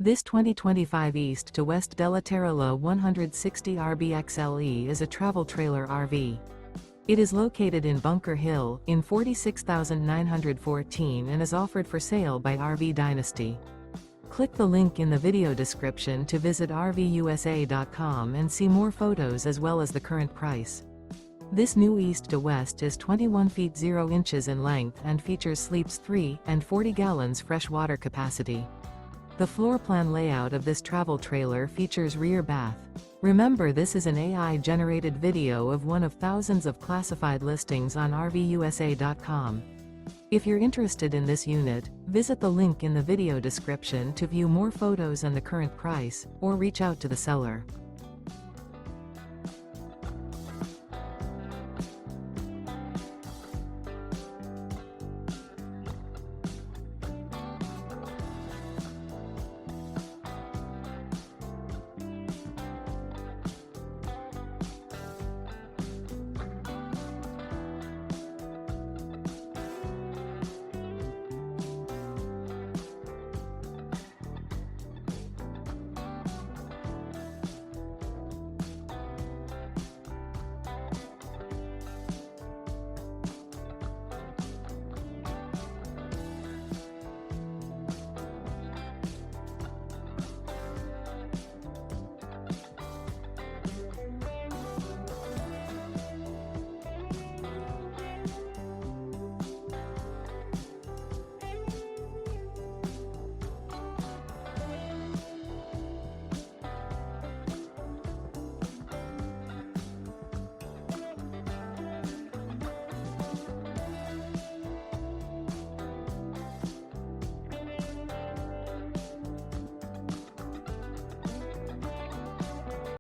This 2025 East to West Della Terra 160 RBXLE is a travel trailer RV. It is located in Bunker Hill, in 46,914 and is offered for sale by RV Dynasty. Click the link in the video description to visit RVUSA.com and see more photos as well as the current price. This new East to West is 21 feet 0 inches in length and features sleeps 3 and 40 gallons fresh water capacity. The floor plan layout of this travel trailer features rear bath. Remember, this is an AI-generated video of one of thousands of classified listings on RVUSA.com. If you're interested in this unit, visit the link in the video description to view more photos and the current price, or reach out to the seller.